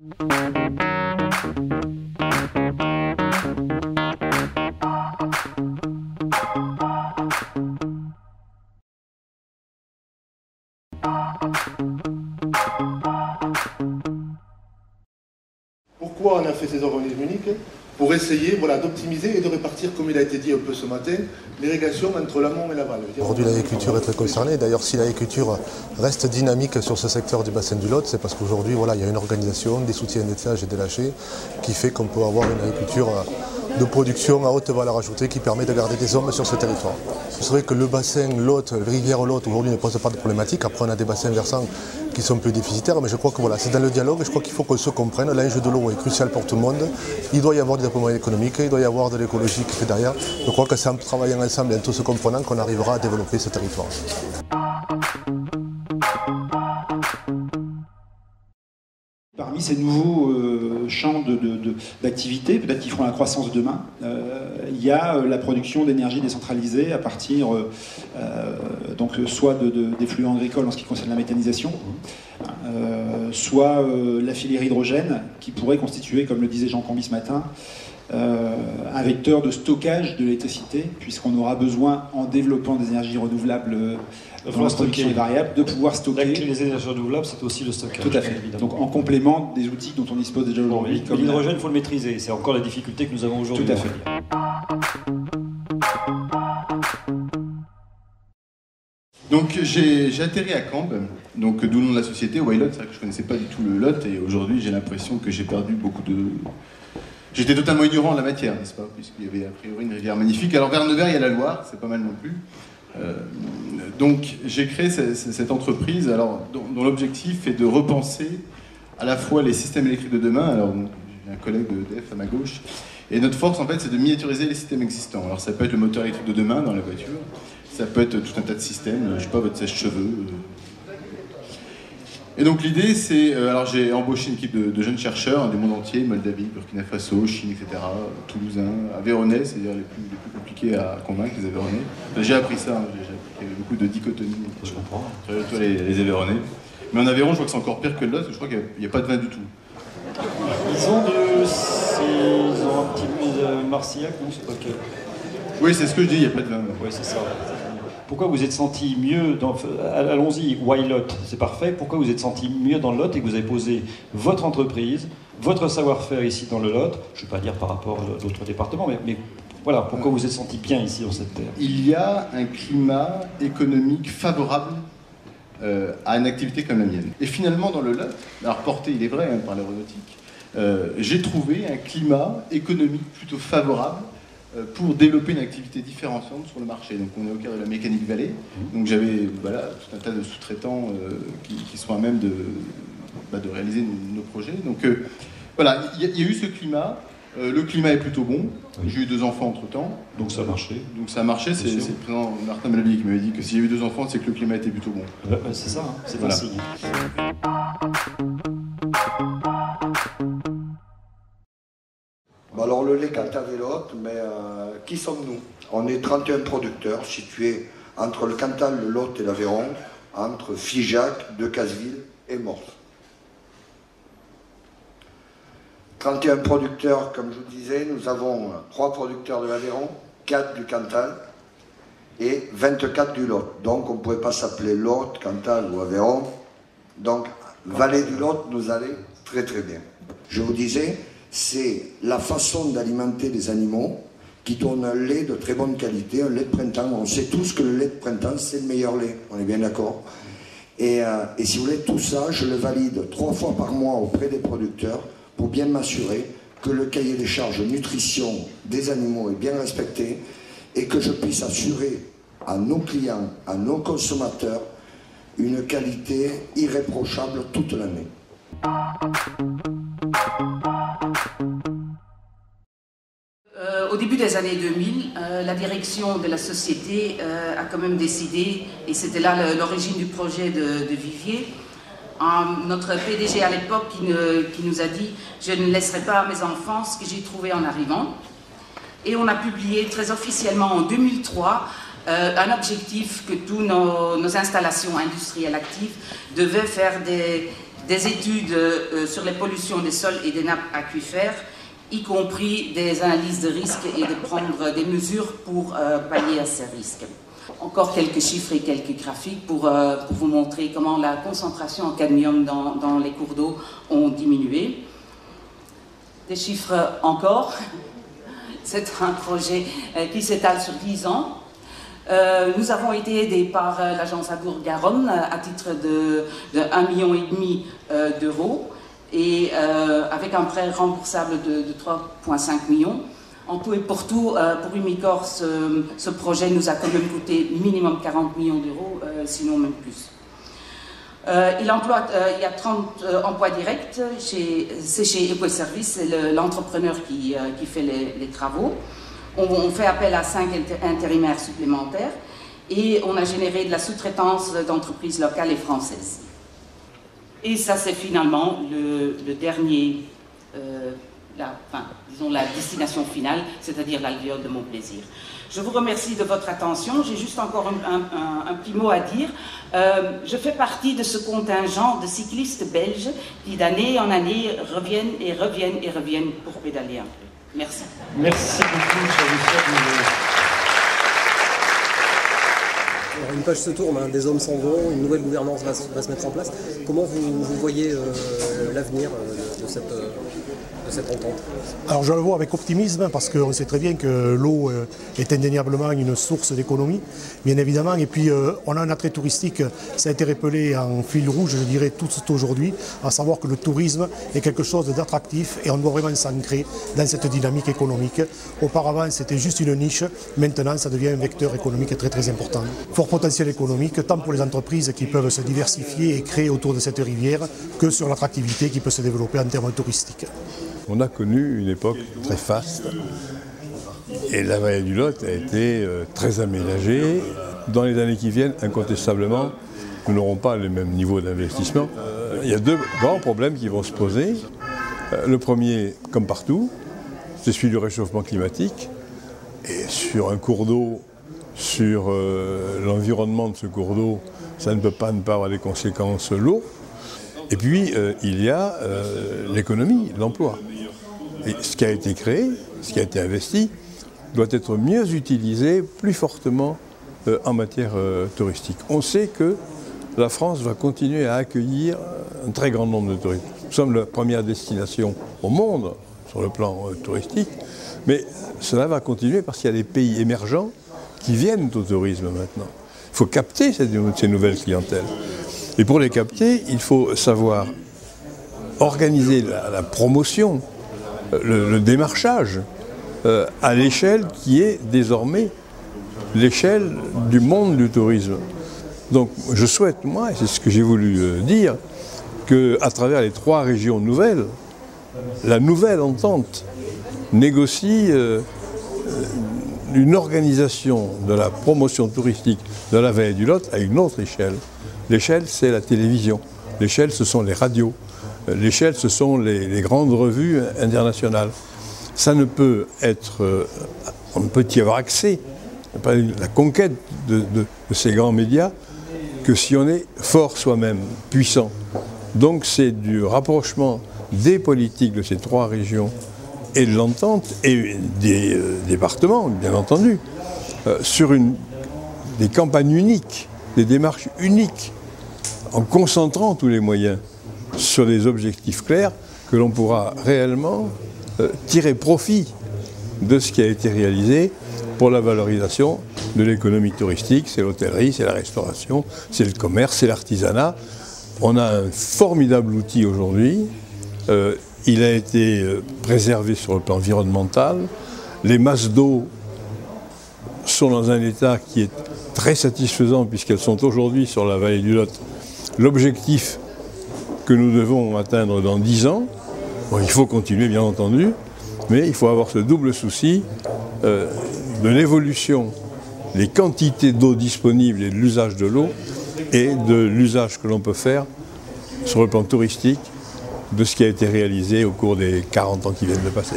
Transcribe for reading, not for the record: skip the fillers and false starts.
Pourquoi on a fait ces organismes uniques? Pour essayer d'optimiser et de répartir, comme il a été dit un peu ce matin, l'irrigation entre l'amont et l'aval. Aujourd'hui, l'agriculture est très concernée. D'ailleurs, si l'agriculture reste dynamique sur ce secteur du bassin du Lot, c'est parce qu'aujourd'hui, il y a une organisation, des soutiens d'étage et des lâchers qui fait qu'on peut avoir une agriculture de production à haute valeur ajoutée qui permet de garder des hommes sur ce territoire. C'est vrai que le bassin Lot, la rivière Lot, aujourd'hui ne pose pas de problématique. Après, on a des bassins versants qui sont un peu déficitaires, mais je crois que c'est dans le dialogue et je crois qu'il faut qu'on se comprenne. L'enjeu de l'eau est crucial pour tout le monde. Il doit y avoir du développement économique, il doit y avoir de l'écologie qui fait derrière. Je crois que c'est en travaillant ensemble et en tous se comprenant qu'on arrivera à développer ce territoire. Parmi ces nouveaux champs d'activité, peut-être qui feront la croissance de demain, il y a la production d'énergie décentralisée à partir donc soit des fluides agricoles en ce qui concerne la méthanisation, soit la filière hydrogène qui pourrait constituer, comme le disait Jean Camby ce matin, un vecteur de stockage de l'électricité, puisqu'on aura besoin, en développant des énergies renouvelables dans la production des variables, de pouvoir stocker. Les énergies renouvelables, c'est aussi le stockage. Tout à fait. Donc en complément des outils dont on dispose déjà aujourd'hui. Mais l'hydrogène, il faut le maîtriser. C'est encore la difficulté que nous avons aujourd'hui. Tout à fait. Donc j'ai atterri à Cambes, donc d'où le nom de la société, Wylot. C'est vrai que je ne connaissais pas du tout le Lot et aujourd'hui j'ai l'impression que j'ai perdu beaucoup de... J'étais totalement ignorant en la matière, n'est-ce pas, puisqu'il y avait a priori une rivière magnifique. Alors vers Nevers, il y a la Loire, c'est pas mal non plus. Donc j'ai créé cette entreprise dont l'objectif est de repenser à la fois les systèmes électriques de demain. Alors j'ai un collègue de EDF à ma gauche, et notre force en fait c'est de miniaturiser les systèmes existants. Alors ça peut être le moteur électrique de demain dans la voiture, ça peut être tout un tas de systèmes, je sais pas, votre sèche-cheveux. Et donc l'idée c'est, alors j'ai embauché une équipe de jeunes chercheurs du monde entier, Moldavie, Burkina Faso, Chine, etc., Toulousains, Aveyronais, c'est-à-dire les plus compliqués à convaincre, les Aveyronais. J'ai appris ça, j'ai appris beaucoup de dichotomies. Je comprends. Toi les Aveyronais. Mais en Aveyron, je crois que c'est encore pire que le Lot, parce que je crois qu'il n'y a pas de vin du tout. Ils ont un petit peu Marcillac, non? C'est pas que... Oui, c'est ce que je dis, il n'y a pas de vin. Oui, c'est ça. Pourquoi vous êtes senti mieux dans... Allons-y, Wylot, c'est parfait. Pourquoi vous êtes senti mieux dans le Lot et que vous avez posé votre entreprise, votre savoir-faire ici dans le Lot? Je ne vais pas dire par rapport à d'autres départements, mais voilà, pourquoi vous êtes senti bien ici dans cette terre? Il y a un climat économique favorable à une activité comme la mienne. Et finalement, dans le Lot, alors porté, il est vrai, par l'aéronautique, j'ai trouvé un climat économique plutôt favorable pour développer une activité différenciante sur le marché. Donc on est au cœur de la Mechanic Valley, donc j'avais tout un tas de sous-traitants qui sont à même de réaliser nos projets. Donc voilà, il y a eu ce climat, le climat est plutôt bon, j'ai eu 2 enfants entre-temps. Donc ça a marché. Donc ça a marché, c'est le président Martin Malaby qui m'avait dit que s'il y a eu 2 enfants, c'est que le climat était plutôt bon. C'est ça, hein, c'est voilà. un signe. Alors le lait Cantal et Lot, mais qui sommes-nous? On est 31 producteurs situés entre le Cantal, le Lot et l'Aveyron, entre Figeac, Decazeville et Morse. 31 producteurs, comme je vous disais, nous avons 3 producteurs de l'Aveyron, 4 du Cantal et 24 du Lot. Donc on ne pouvait pas s'appeler Lot, Cantal ou Aveyron. Donc Vallée du Lot nous allait très très bien. Je vous disais, c'est la façon d'alimenter les animaux qui donne un lait de très bonne qualité, un lait de printemps. On sait tous que le lait de printemps, c'est le meilleur lait, on est bien d'accord. Et si vous voulez, tout ça, je le valide 3 fois par mois auprès des producteurs pour bien m'assurer que le cahier des charges nutrition des animaux est bien respecté et que je puisse assurer à nos clients, à nos consommateurs, une qualité irréprochable toute l'année. Au début des années 2000, la direction de la société a quand même décidé, et c'était là l'origine du projet de Vivier, notre PDG à l'époque qui nous a dit « Je ne laisserai pas à mes enfants ce que j'ai trouvé en arrivant ». Et on a publié très officiellement en 2003 un objectif que toutes nos installations industrielles actives devaient faire des des études sur les pollutions des sols et des nappes aquifères, y compris des analyses de risques et de prendre des mesures pour pallier à ces risques. Encore quelques chiffres et quelques graphiques pour vous montrer comment la concentration en cadmium dans les cours d'eau ont diminué. Des chiffres encore. C'est un projet qui s'étale sur 10 ans. Nous avons été aidés par l'agence Adour-Garonne à titre de 1,5 million d'euros et avec un prêt remboursable de 3,5 millions. En tout et pour tout, pour Umicore, ce projet nous a quand même coûté minimum 40 millions d'euros, sinon même plus. Il y a 30 emplois directs, c'est chez Ecoservice, c'est l'entrepreneur qui fait les travaux. On fait appel à 5 intérimaires supplémentaires et on a généré de la sous-traitance d'entreprises locales et françaises. Et ça, c'est finalement le dernier, disons la destination finale, c'est-à-dire l'alvéole de mon plaisir. Je vous remercie de votre attention. J'ai juste encore un petit mot à dire. Je fais partie de ce contingent de cyclistes belges qui d'année en année reviennent et reviennent et reviennent pour pédaler un peu. Merci. Merci beaucoup, cher Lucien. Une page se tourne, hein, des hommes s'en vont, une nouvelle gouvernance va se mettre en place. Comment vous voyez l'avenir de cette entente? Alors je le vois avec optimisme parce qu'on sait très bien que l'eau est indéniablement une source d'économie, bien évidemment, et puis on a un attrait touristique, ça a été rappelé en fil rouge, je dirais tout aujourd'hui, à savoir que le tourisme est quelque chose d'attractif et on doit vraiment s'ancrer dans cette dynamique économique. Auparavant c'était juste une niche, maintenant ça devient un vecteur économique très très important. Fort potentiel économique, tant pour les entreprises qui peuvent se diversifier et créer autour de cette rivière, que sur l'attractivité qui peut se développer en termes touristiques. On a connu une époque très faste et la vallée du Lot a été très aménagée. Dans les années qui viennent, incontestablement, nous n'aurons pas le même niveau d'investissement. Il y a deux grands problèmes qui vont se poser. Le premier, comme partout, c'est celui du réchauffement climatique. Et sur un cours d'eau, sur l'environnement de ce cours d'eau, ça ne peut pas ne pas avoir des conséquences lourdes. Et puis, il y a l'économie, l'emploi. Et ce qui a été créé, ce qui a été investi, doit être mieux utilisé, plus fortement en matière touristique. On sait que la France va continuer à accueillir un très grand nombre de touristes. Nous sommes la première destination au monde sur le plan touristique, mais cela va continuer parce qu'il y a des pays émergents qui viennent au tourisme maintenant. Il faut capter ces nouvelles clientèles. Et pour les capter, il faut savoir organiser la promotion, le démarchage à l'échelle qui est désormais l'échelle du monde du tourisme. Donc je souhaite, moi, et c'est ce que j'ai voulu dire, qu'à travers les 3 régions nouvelles, la nouvelle entente négocie une organisation de la promotion touristique de la vallée du Lot à une autre échelle. L'échelle, c'est la télévision. L'échelle, ce sont les radios. L'échelle, ce sont les grandes revues internationales. Ça ne peut être... on ne peut y avoir accès, la conquête de ces grands médias, que si on est fort soi-même, puissant. Donc c'est du rapprochement des politiques de ces 3 régions et de l'entente, et des départements, bien entendu, sur des campagnes uniques, des démarches uniques, en concentrant tous les moyens sur des objectifs clairs, que l'on pourra réellement tirer profit de ce qui a été réalisé pour la valorisation de l'économie touristique. C'est l'hôtellerie, c'est la restauration, c'est le commerce, c'est l'artisanat. On a un formidable outil aujourd'hui. Il a été préservé sur le plan environnemental. Les masses d'eau sont dans un état qui est très satisfaisant puisqu'elles sont aujourd'hui sur la vallée du Lot. L'objectif que nous devons atteindre dans 10 ans, bon, il faut continuer bien entendu, mais il faut avoir ce double souci de l'évolution des quantités d'eau disponibles et de l'usage de l'eau et de l'usage que l'on peut faire sur le plan touristique de ce qui a été réalisé au cours des 40 ans qui viennent de passer.